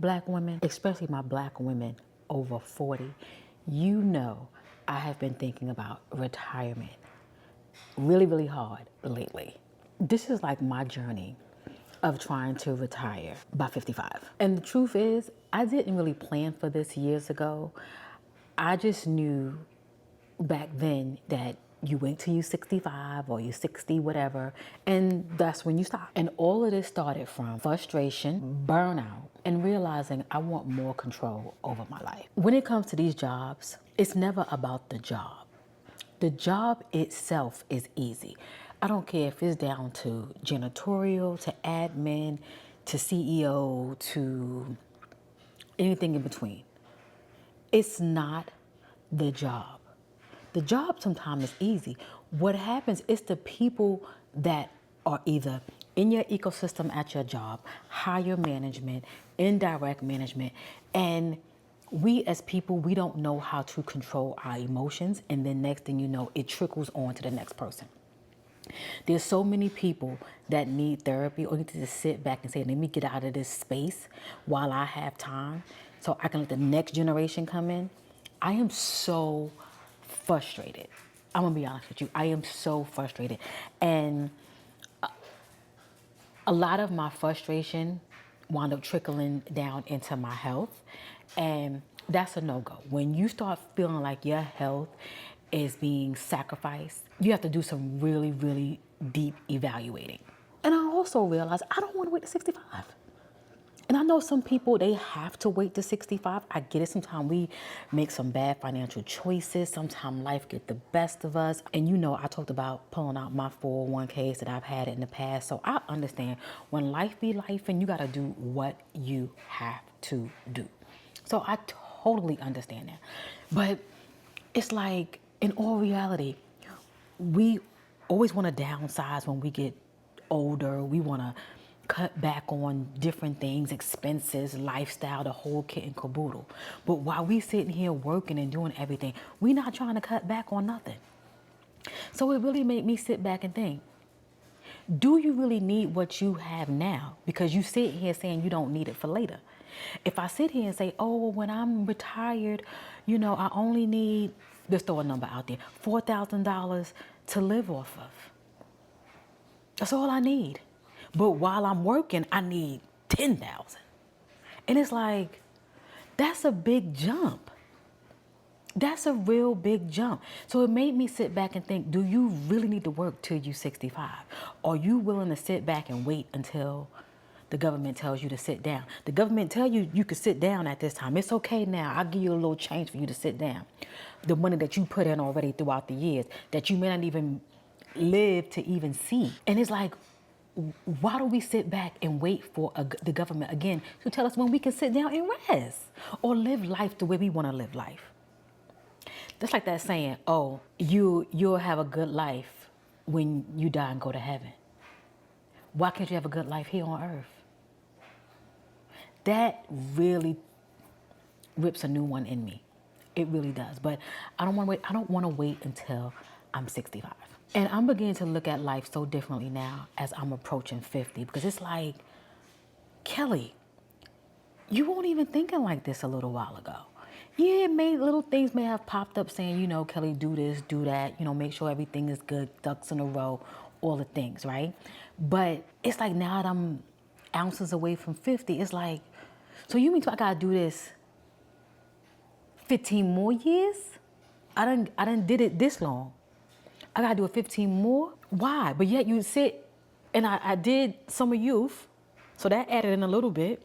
Black women, especially my black women over 40, you know I have been thinking about retirement really, really hard lately. This is like my journey of trying to retire by 55. And the truth is, I didn't really plan for this years ago. I just knew back then that you wait till you're 65 or you're 60, whatever, and that's when you stop. And all of this started from frustration, burnout, and realizing I want more control over my life. When it comes to these jobs, it's never about the job. The job itself is easy. I don't care if it's down to janitorial, to admin, to CEO, to anything in between. It's not the job. The job sometimes is easy. What happens is the people that are either in your ecosystem at your job, higher management, indirect management, and we as people, we don't know how to control our emotions, and then next thing you know, it trickles on to the next person. There's so many people that need therapy or need to just sit back and say, let me get out of this space while I have time so I can let the next generation come in. I am so frustrated. I'm gonna be honest with you. I am so frustrated. And a lot of my frustration wound up trickling down into my health. And that's a no-go. When you start feeling like your health is being sacrificed, you have to do some really, really deep evaluating. And I also realized I don't want to wait to 65. And I know some people, they have to wait to 65. I get it. Sometimes we make some bad financial choices. Sometimes life gets the best of us. And you know, I talked about pulling out my 401ks that I've had in the past. So I understand when life be life and you got to do what you have to do. So I totally understand that. But it's like, in all reality, we always want to downsize when we get older. We want to cut back on different things, expenses, lifestyle, the whole kit and caboodle. But while we sitting here working and doing everything, we not trying to cut back on nothing. So it really made me sit back and think, do you really need what you have now? Because you sit here saying you don't need it for later. If I sit here and say, oh, well, when I'm retired, you know, I only need, let's throw a number out there, $4,000 to live off of. That's all I need. But while I'm working, I need 10,000. And it's like, that's a big jump. That's a real big jump. So it made me sit back and think, do you really need to work till you're 65? Are you willing to sit back and wait until the government tells you to sit down? The government tell you you can sit down at this time. It's okay now. I'll give you a little change for you to sit down. The money that you put in already throughout the years that you may not even live to even see. And it's like, why do we sit back and wait for the government again to tell us when we can sit down and rest or live life the way we want to live life? That's like that saying, oh, you'll have a good life when you die and go to heaven. Why can't you have a good life here on earth? That really rips a new one in me. It really does. But I don't want to wait. I don't want to wait until I'm 65. And I'm beginning to look at life so differently now as I'm approaching 50, because it's like, Kelly, you weren't even thinking like this a little while ago. Yeah, little things may have popped up saying, you know, Kelly, do this, do that, you know, make sure everything is good, ducks in a row, all the things, right? But it's like now that I'm ounces away from 50, it's like, so you mean I gotta do this 15 more years? I done did it this long. I gotta do it 15 more? Why? But yet you sit, and I did summer youth, so that added in a little bit.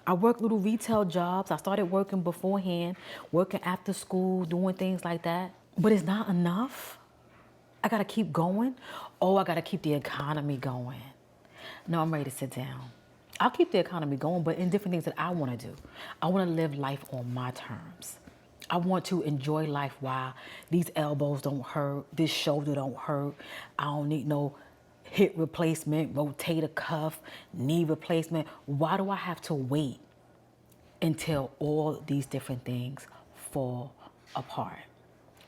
I worked little retail jobs. I started working beforehand, working after school, doing things like that. But it's not enough. I gotta keep going. Oh, I gotta keep the economy going. No, I'm ready to sit down. I'll keep the economy going, but in different things that I wanna do. I wanna live life on my terms. I want to enjoy life while these elbows don't hurt, this shoulder don't hurt. I don't need no hip replacement, rotator cuff, knee replacement. Why do I have to wait until all these different things fall apart?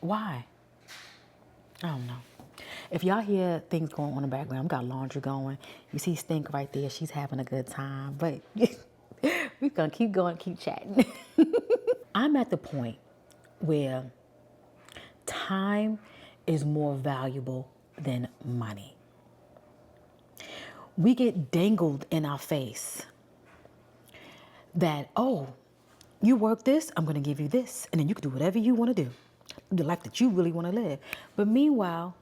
Why? I don't know. If y'all hear things going on in the background, I've got laundry going. You see Stink right there. She's having a good time. But We're going to keep going, keep chatting. I'm at the point where time is more valuable than money. We get dangled in our face that, oh, you work this, I'm going to give you this. And then you can do whatever you want to do, the life that you really want to live. But meanwhile,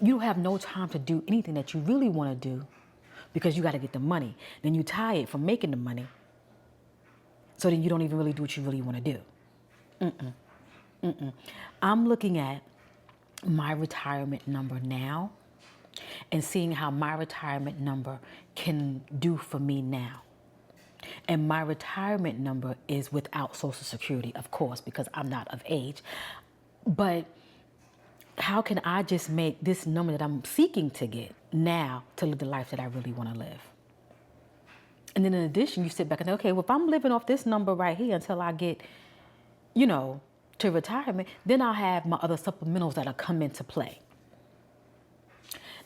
you have no time to do anything that you really want to do because you got to get the money. Then you're tired from making the money. So then you don't even really do what you really want to do. I'm looking at my retirement number now and seeing how my retirement number can do for me now. And my retirement number is without Social Security, of course, because I'm not of age. But how can I just make this number that I'm seeking to get now to live the life that I really want to live? And then in addition, you sit back and say, okay, well, if I'm living off this number right here until I get, to retirement, then I'll have my other supplementals that'll come into play.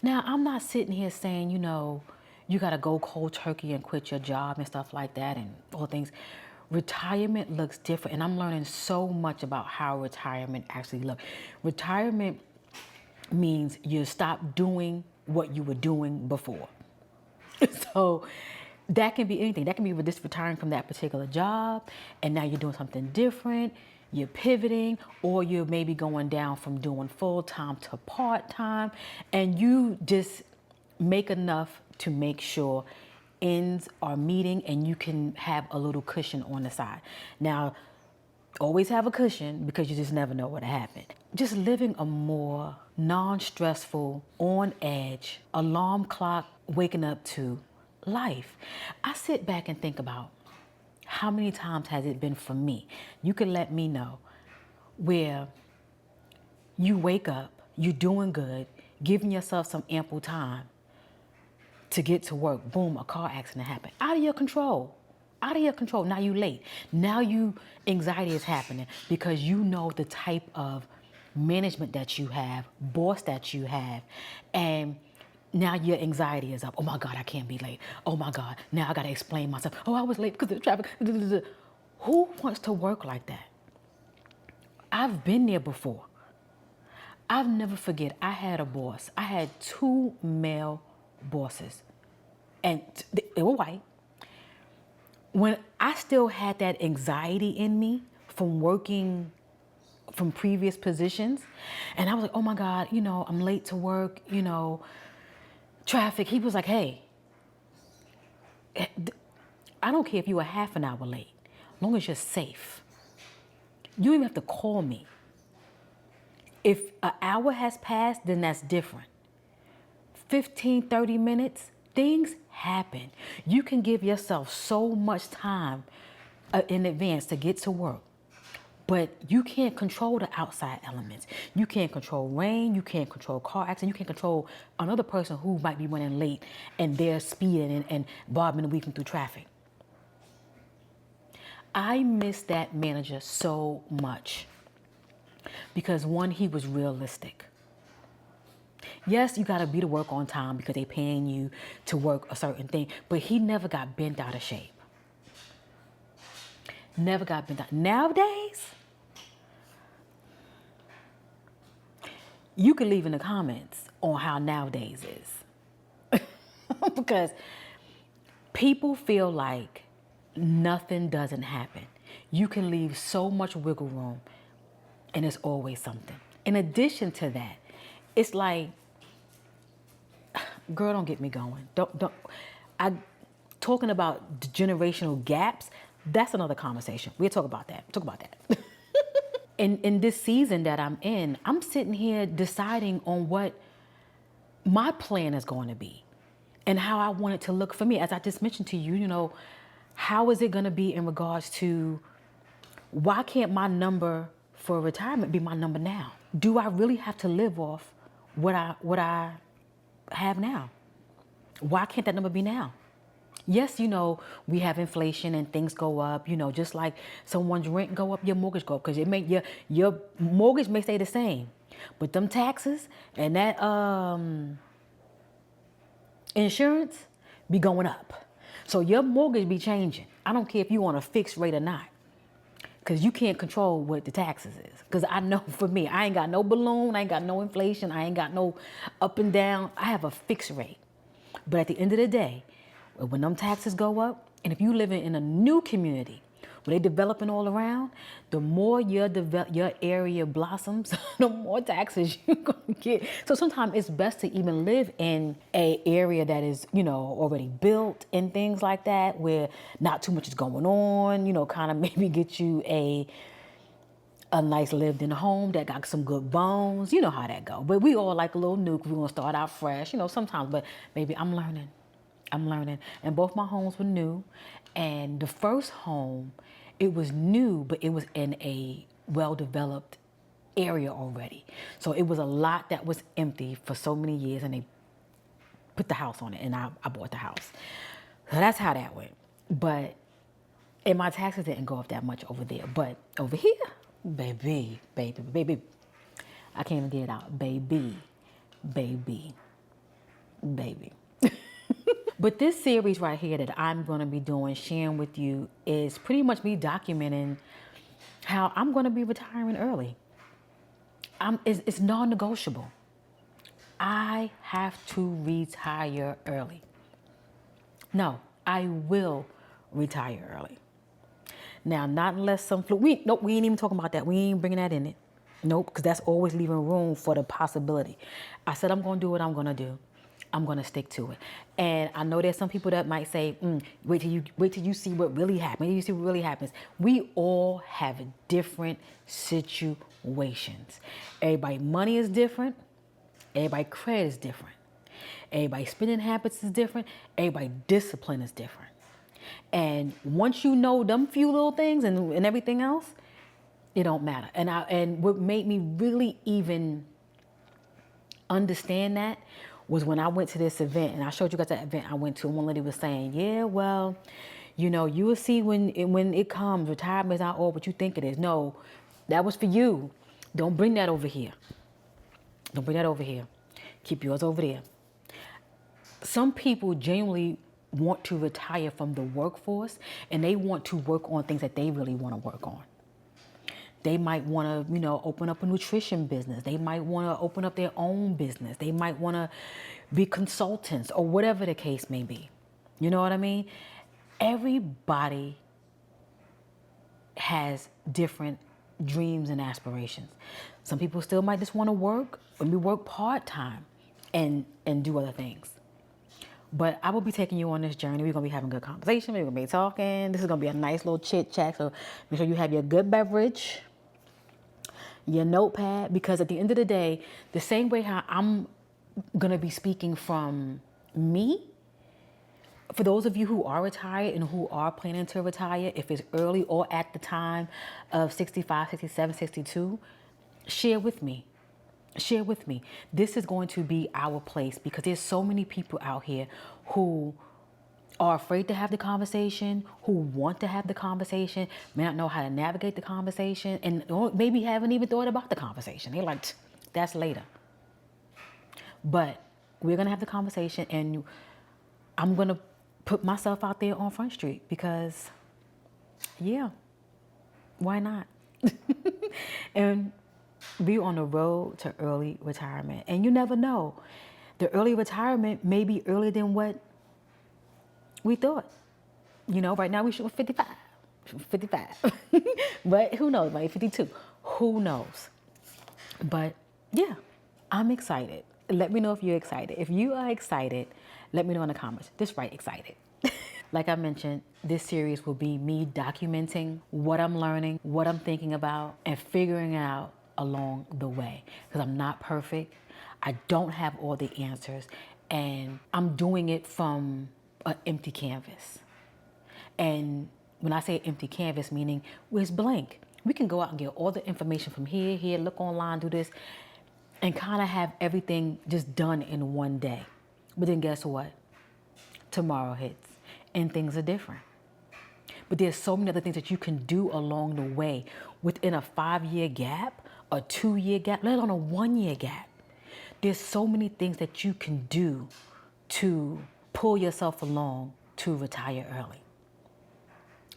Now, I'm not sitting here saying, you got to go cold turkey and quit your job and stuff like that and all things. Retirement looks different, and I'm learning so much about how retirement actually looks. Retirement means you stop doing what you were doing before. So that can be anything. That can be just retiring from that particular job, and now you're doing something different. You're pivoting, or you're maybe going down from doing full-time to part-time, and you just make enough to make sure ends are meeting and you can have a little cushion on the side. Now, always have a cushion because you just never know what happened. Just living a more non-stressful, on edge, alarm clock, waking up to life. I sit back and think about how many times has it been for me? You can let me know where you wake up, you're doing good, giving yourself some ample time to get to work. Boom, a car accident happened. Out of your control. Out of your control. Now you late. Now anxiety is happening because you know the type of management that you have, boss that you have, and now your anxiety is up. Oh my God, I can't be late. Oh my God, now I gotta explain myself. Oh, I was late because of the traffic. Who wants to work like that? I've been there before. I'll never forget, I had a boss. I had 2 male bosses, and they were white. When I still had that anxiety in me from working from previous positions, and I was like, oh my God, I'm late to work, traffic. He was like, hey, I don't care if you are half an hour late, as long as you're safe. You don't even have to call me. If an hour has passed, then that's different. 15, 30 minutes, things happen. You can give yourself so much time in advance to get to work, but you can't control the outside elements. You can't control rain, you can't control car accident, you can't control another person who might be running late and they're speeding and bobbing and weaving through traffic. I miss that manager so much because one, he was realistic. Yes, you gotta be to work on time because they're paying you to work a certain thing, but he never got bent out of shape. Never got bent out. Nowadays, you can leave in the comments on how nowadays is. Because people feel like nothing doesn't happen. You can leave so much wiggle room and there's always something. In addition to that, it's like, girl, don't get me going. Talking about generational gaps, that's another conversation. We'll talk about that. In this season that I'm in, I'm sitting here deciding on what my plan is going to be and how I want it to look for me. As I just mentioned to you, how is it going to be in regards to why can't my number for retirement be my number now? Do I really have to live off what I have now? Why can't that number be now? Yes, we have inflation and things go up, just like someone's rent go up, your mortgage go up, because it may your mortgage may stay the same, but them taxes and that insurance be going up. So your mortgage be changing. I don't care if you want a fixed rate or not. Because you can't control what the taxes is. Because I know for me, I ain't got no balloon, I ain't got no inflation, I ain't got no up and down. I have a fixed rate. But at the end of the day, when them taxes go up, and if you living in a new community where they developing all around, the more your area blossoms, the more taxes you're gonna get. So sometimes it's best to even live in a area that is, already built and things like that, where not too much is going on, kind of maybe get you a nice lived in home that got some good bones. You know how that go. But we all like a little nuke. We want to start out fresh, sometimes. But maybe I'm learning. And both my homes were new. And the first home, it was new, but it was in a well-developed area already. So it was a lot that was empty for so many years, and they put the house on it, and I bought the house. So that's how that went. And my taxes didn't go up that much over there. But over here, baby, I can't even get it out. Baby. But this series right here that I'm going to be doing, sharing with you, is pretty much me documenting how I'm going to be retiring early. It's non-negotiable. I have to retire early. No, I will retire early. Now, not unless some nope, we ain't even talking about that. We ain't bringing that in it. Nope, because that's always leaving room for the possibility. I said I'm going to do what I'm going to do. I'm going to stick to it. And I know there's some people that might say, wait till you see what really happens. You see what really happens. We all have different situations. Everybody's money is different. Everybody's credit is different. Everybody's spending habits is different. Everybody's discipline is different. And once you know them few little things and everything else, it don't matter. And what made me really even understand that was when I went to this event, and I showed you guys that event I went to, and one lady was saying, yeah, well, you will see when it comes, retirement is not all what you think it is. No, that was for you. Don't bring that over here. Don't bring that over here. Keep yours over there. Some people genuinely want to retire from the workforce, and they want to work on things that they really want to work on. They might want to, open up a nutrition business. They might want to open up their own business. They might want to be consultants or whatever the case may be. You know what I mean? Everybody has different dreams and aspirations. Some people still might just want to work, maybe work part-time and do other things. But I will be taking you on this journey. We're going to be having good conversation. We're going to be talking. This is going to be a nice little chit-chat. So make sure you have your good beverage, your notepad, because at the end of the day, the same way how I'm going to be speaking from me, for those of you who are retired and who are planning to retire, if it's early or at the time of 65, 67, 62, share with me. Share with me. This is going to be our place, because there's so many people out here who are afraid to have the conversation, who want to have the conversation, may not know how to navigate the conversation, and maybe haven't even thought about the conversation. They're like, that's later. But we're going to have the conversation, and I'm going to put myself out there on Front Street because, yeah, why not? And be on the road to early retirement. And you never know. The early retirement may be earlier than what we thought. Right now we shoot 55. 55. But who knows, maybe 52. Who knows? But yeah, I'm excited. Let me know if you're excited. If you are excited, let me know in the comments. Just write excited. Like I mentioned, this series will be me documenting what I'm learning, what I'm thinking about, and figuring out along the way. Because I'm not perfect. I don't have all the answers. And I'm doing it from an empty canvas. And when I say empty canvas, meaning it's blank. We can go out and get all the information from here, look online, do this, and kind of have everything just done in one day. But then guess what? Tomorrow hits and things are different. But there's so many other things that you can do along the way within a 5-year gap, a 2-year gap, let alone a 1-year gap. There's so many things that you can do to pull yourself along to retire early.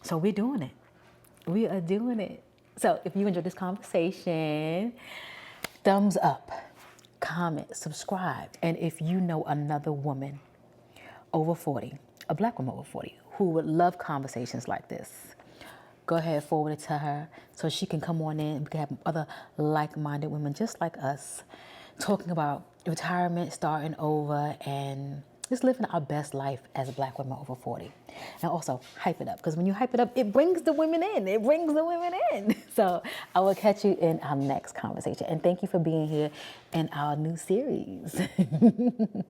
So we're doing it. We are doing it. So if you enjoyed this conversation, thumbs up, comment, subscribe. And if you know another woman over 40, a black woman over 40, who would love conversations like this, go ahead, forward it to her so she can come on in and we can have other like-minded women just like us talking about retirement, starting over, and just living our best life as a black woman over 40. And also hype it up, because when you hype it up, it brings the women in. It brings the women in. So I will catch you in our next conversation. And thank you for being here in our new series.